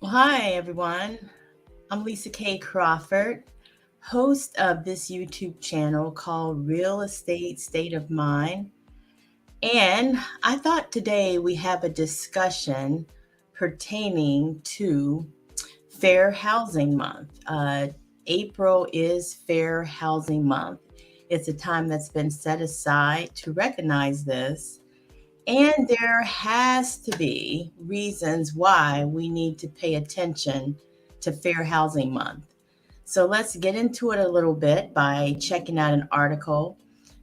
Well, hi, everyone. I'm Lisa K. Crawford, host of this YouTube channel called Real Estate State of Mind. And I thought today we have a discussion pertaining to Fair Housing Month. April is Fair Housing Month. It's a time that's been set aside to recognize this. And there has to be reasons why we need to pay attention to Fair Housing Month. So let's get into it a little bit by checking out an article.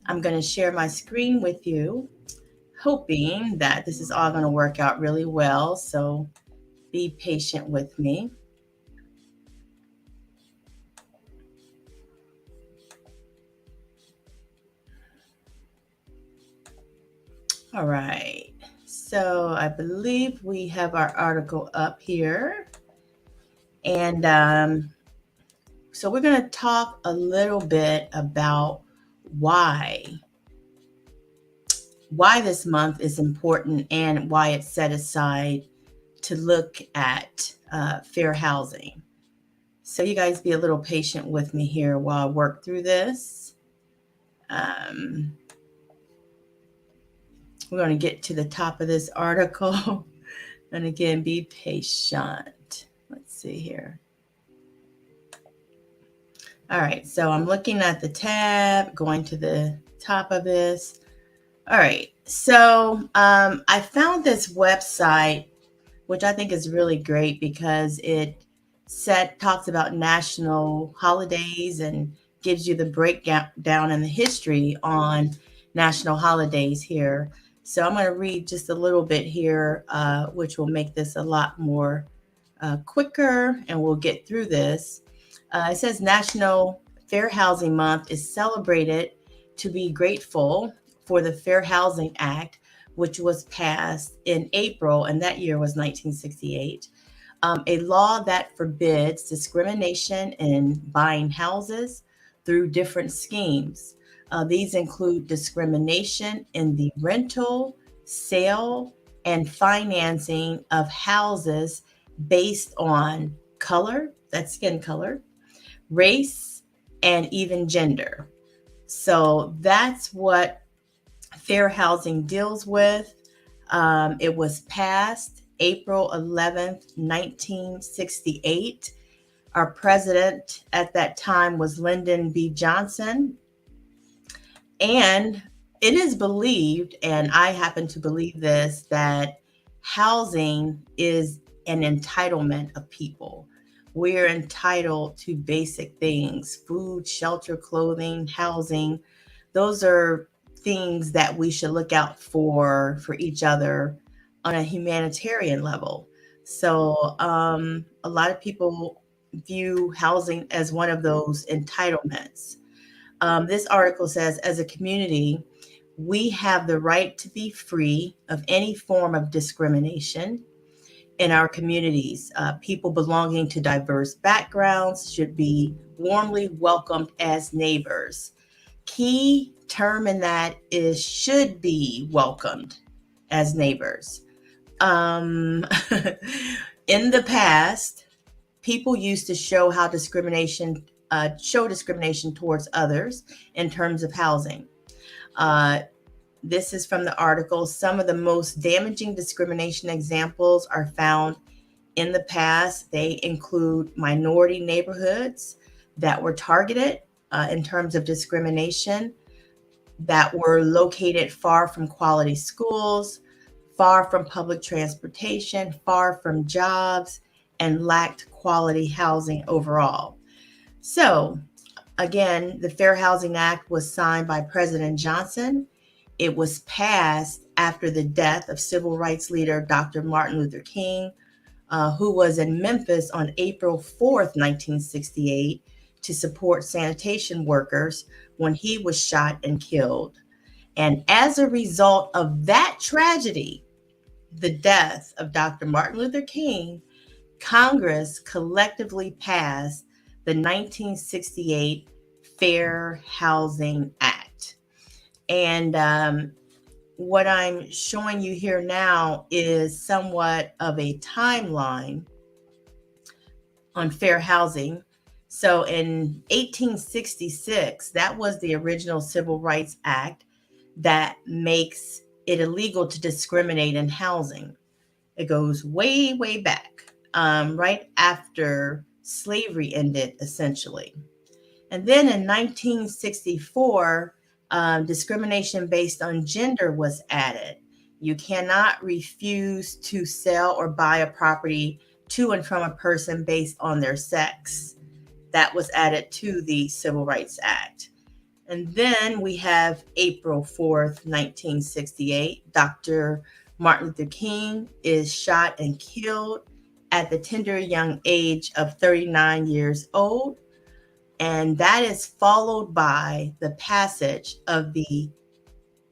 I'm going to share my screen with you, hoping that this is all going to work out really well. So be patient with me. All right. So I believe we have our article up here. And so we're going to talk a little bit about why why this month is important and why it's set aside to look at fair housing. So you guys be a little patient with me here while I work through this. Um, we're going to get to the top of this article. And again, be patient. Let's see here. All right, so I'm looking at the tab, going to the top of this. All right, so I found this website, which I think is really great because it talks about national holidays and gives you the breakdown and the history on national holidays here. So I'm going to read just a little bit here, which will make this a lot more quicker, and we'll get through this. It says National Fair Housing Month is celebrated to be grateful for the Fair Housing Act, which was passed in April, and that year was 1968. A law that forbids discrimination in buying houses through different schemes. These include discrimination in the rental, sale, and financing of houses based on color, that's skin color, race, and even gender. So that's what fair housing deals with. It was passed April 11th, 1968. Our president at that time was Lyndon B. Johnson. And it is believed, and I happen to believe this, that housing is an entitlement of people. We're entitled to basic things: food, shelter, clothing, housing. Those are things that we should look out for each other on a humanitarian level. So a lot of people view housing as one of those entitlements. This article says, as a community, we have the right to be free of any form of discrimination in our communities. People belonging to diverse backgrounds should be warmly welcomed as neighbors. Key term in that is should be welcomed as neighbors. Um, in the past, people used to show discrimination towards others in terms of housing. Uh, this is from the article. Some of the most damaging discrimination examples are found in the past. They include minority neighborhoods that were targeted in terms of discrimination, that were located far from quality schools, far from public transportation, far from jobs, and lacked quality housing overall. So, again, the Fair Housing Act was signed by President Johnson. It was passed after the death of civil rights leader Dr. Martin Luther King, who was in Memphis on April 4th, 1968, to support sanitation workers when he was shot and killed. And as a result of that tragedy, the death of Dr. Martin Luther King, Congress collectively passed the 1968 Fair Housing Act. And what I'm showing you here now is somewhat of a timeline on fair housing. So in 1866, that was the original Civil Rights Act that makes it illegal to discriminate in housing. It goes way, way back, right after slavery ended, essentially. And then in 1964, discrimination based on gender was added. You cannot refuse to sell or buy a property to and from a person based on their sex. That was added to the Civil Rights Act. And then we have April 4th, 1968. Dr. Martin Luther King is shot and killed at the tender young age of 39 years old. And that is followed by the passage of the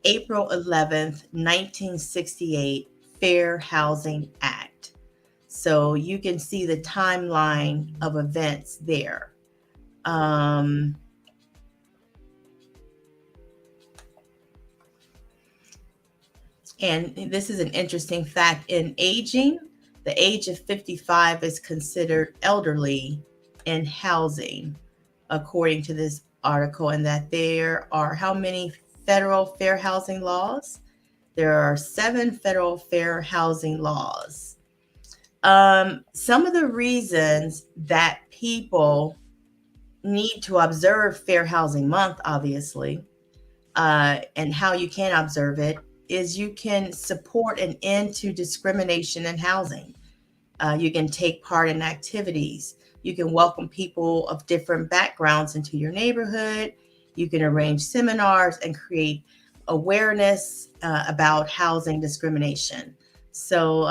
April 11th, 1968 Fair Housing Act. So you can see the timeline of events there. And this is an interesting fact. In aging, the age of 55 is considered elderly in housing, according to this article, and that there are how many federal fair housing laws? There are 7 federal fair housing laws. Some of the reasons that people need to observe Fair Housing Month, obviously, and how you can observe it is you can support an end to discrimination in housing. You can take part in activities. You can welcome people of different backgrounds into your neighborhood. You can arrange seminars and create awareness about housing discrimination. So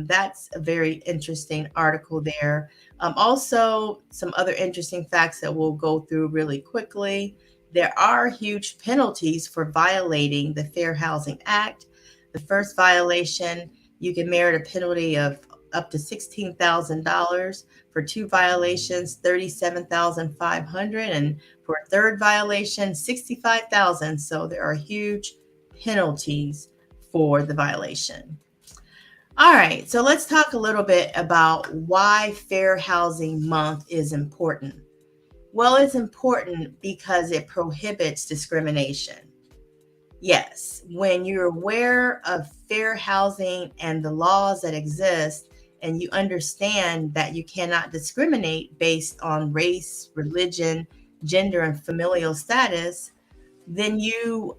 that's a very interesting article there. Also, some other interesting facts that we'll go through really quickly. There are huge penalties for violating the Fair Housing Act. The first violation, you can merit a penalty of up to $16,000. For 2 violations, $37,500, and for a third violation, $65,000. So there are huge penalties for the violation. All right, so let's talk a little bit about why Fair Housing Month is important. Well, it's important because it prohibits discrimination. Yes, when you're aware of fair housing and the laws that exist, and you understand that you cannot discriminate based on race, religion, gender, and familial status, then you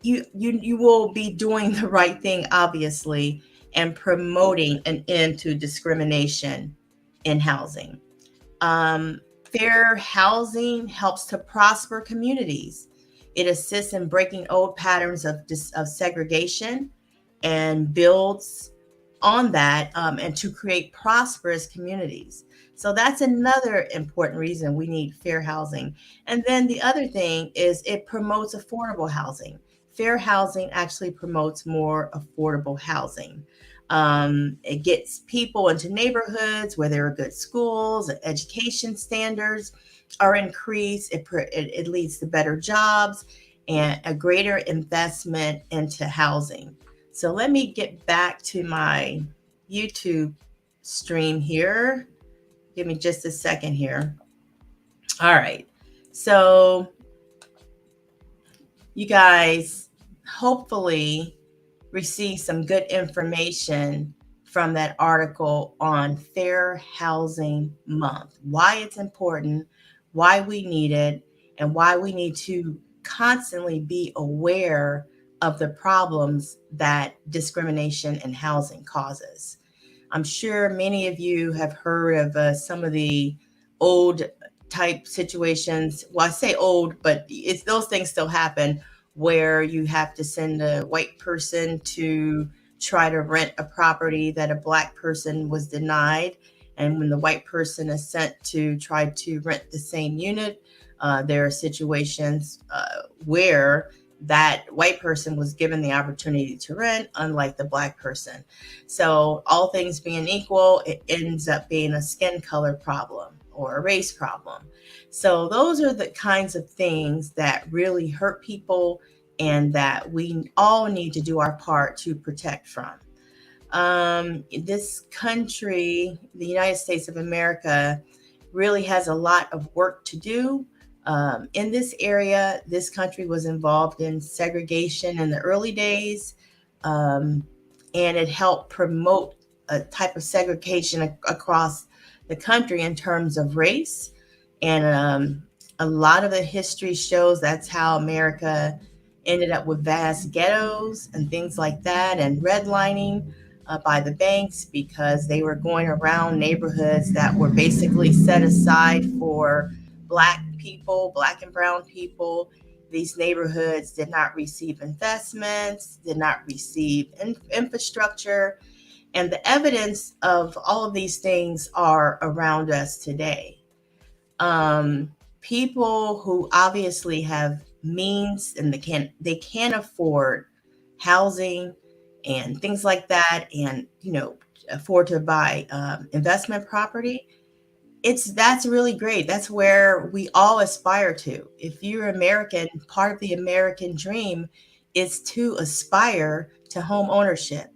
will be doing the right thing, obviously, and promoting an end to discrimination in housing. Fair housing helps to prosper communities. It assists in breaking old patterns of segregation and builds on that and to create prosperous communities. So that's another important reason we need fair housing. And then the other thing is it promotes affordable housing. Fair housing actually promotes more affordable housing. It gets people into neighborhoods where there are good schools, education standards are increased. It leads to better jobs and a greater investment into housing. So let me get back to my YouTube stream here. Give me just a second here. All right. So you guys hopefully receive some good information from that article on Fair Housing Month, why it's important, why we need it, and why we need to constantly be aware of the problems that discrimination in housing causes. I'm sure many of you have heard of some of the old type situations. Well, I say old, but those things still happen where you have to send a white person to try to rent a property that a black person was denied. And when the white person is sent to try to rent the same unit, there are situations where that white person was given the opportunity to rent, unlike the black person. So all things being equal, it ends up being a skin color problem or a race problem. So those are the kinds of things that really hurt people and that we all need to do our part to protect from. This country, the United States of America, really has a lot of work to do. In this area, this country was involved in segregation in the early days, um, and it helped promote a type of segregation across the country in terms of race. And a lot of the history shows that's how America ended up with vast ghettos and things like that, and redlining by the banks because they were going around neighborhoods that were basically set aside for Black people, Black and brown people. These neighborhoods did not receive investments, did not receive infrastructure, and the evidence of all of these things are around us today. People who obviously have means and they can afford housing and things like that, and afford to buy investment property. That's really great. That's where we all aspire to. If you're American, part of the American dream is to aspire to home ownership.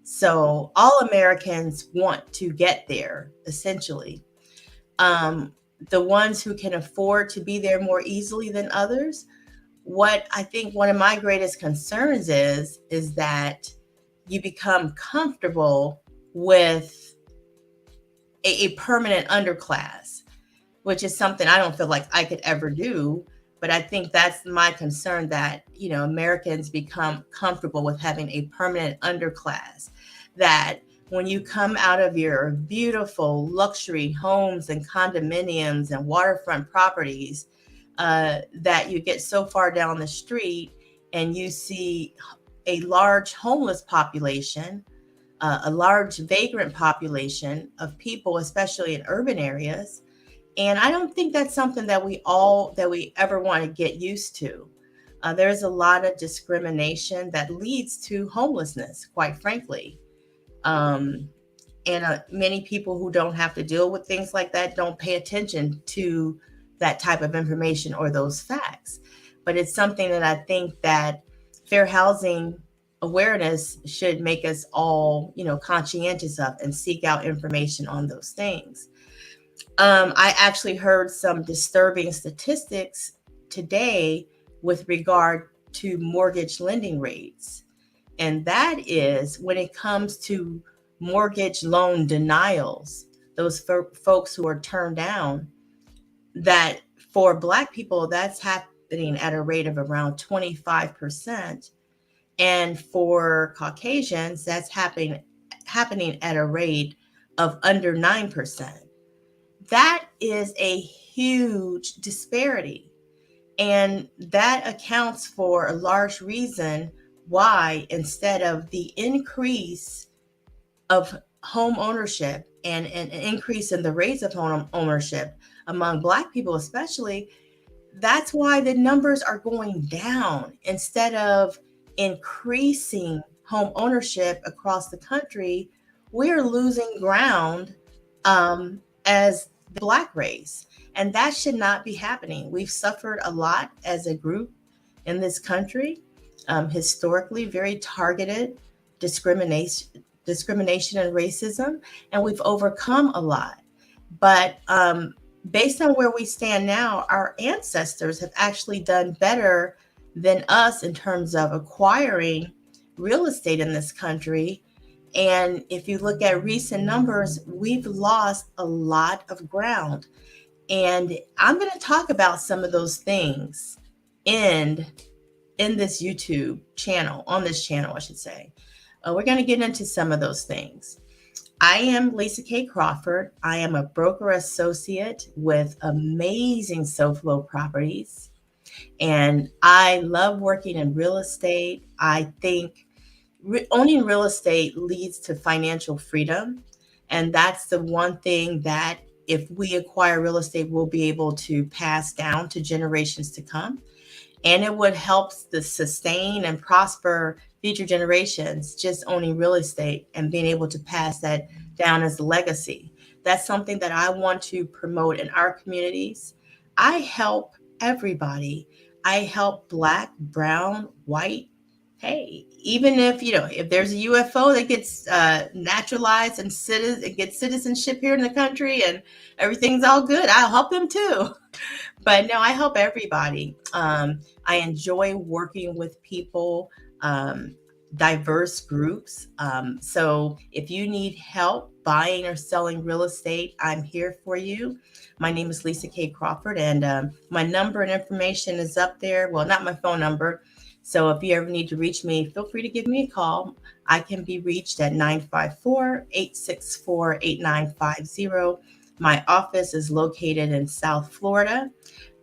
So all Americans want to get there, essentially. um, the ones who can afford to be there more easily than others. What I think one of my greatest concerns is that you become comfortable with a permanent underclass, which is something I don't feel like I could ever do. But I think that's my concern, that, Americans become comfortable with having a permanent underclass. That when you come out of your beautiful luxury homes and condominiums and waterfront properties, that you get so far down the street and you see a large homeless population, a large vagrant population of people, especially in urban areas. And I don't think that's something that we ever want to get used to. There's a lot of discrimination that leads to homelessness, quite frankly. Um, and many people who don't have to deal with things like that don't pay attention to that type of information or those facts. But it's something that I think that fair housing awareness should make us all, conscientious of and seek out information on those things. I actually heard some disturbing statistics today with regard to mortgage lending rates. And that is when it comes to mortgage loan denials, those folks who are turned down, that for Black people, that's happening at a rate of around 25%. And for Caucasians, that's happening at a rate of under 9%. That is a huge disparity. And that accounts for a large reason why, instead of the increase of home ownership and an increase in the rates of home ownership among Black people, especially, that's why the numbers are going down instead of increasing home ownership across the country. We're losing ground as the Black race, and that should not be happening. We've suffered a lot as a group in this country, historically, very targeted discrimination and racism, and we've overcome a lot. But based on where we stand now, our ancestors have actually done better than us in terms of acquiring real estate in this country. And if you look at recent numbers, we've lost a lot of ground. And I'm going to talk about some of those things in this YouTube channel, on this channel, I should say. We're going to get into some of those things. I am Lisa K. Crawford. I am a broker associate with amazing SoFlo Properties. And I love working in real estate. I think owning real estate leads to financial freedom. And that's the one thing that if we acquire real estate, we'll be able to pass down to generations to come. And it would help to sustain and prosper future generations, just owning real estate and being able to pass that down as a legacy. That's something that I want to promote in our communities. I help everybody. I help Black, brown, white, hey, even if if there's a UFO that gets naturalized and gets citizenship here in the country, and everything's all good, I'll help them too. But no, I help everybody. I enjoy working with people, diverse groups. So if you need help buying or selling real estate, I'm here for you. My name is Lisa K. Crawford, and my number and information is up there. Well, not my phone number. So if you ever need to reach me, feel free to give me a call. I can be reached at 954-864-8950. My office is located in South Florida.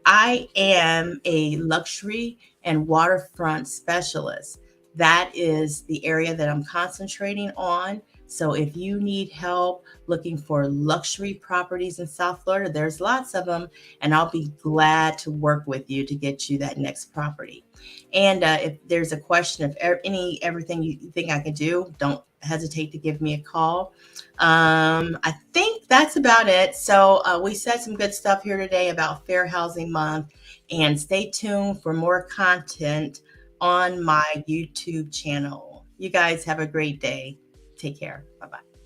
I am a luxury and waterfront specialist. That is the area that I'm concentrating on. So if you need help looking for luxury properties in South Florida, there's lots of them, and I'll be glad to work with you to get you that next property. And if there's a question of everything you think I could do, don't hesitate to give me a call. I think that's about it. So we said some good stuff here today about Fair Housing Month, and stay tuned for more content on my YouTube channel. You guys have a great day. Take care. Bye bye.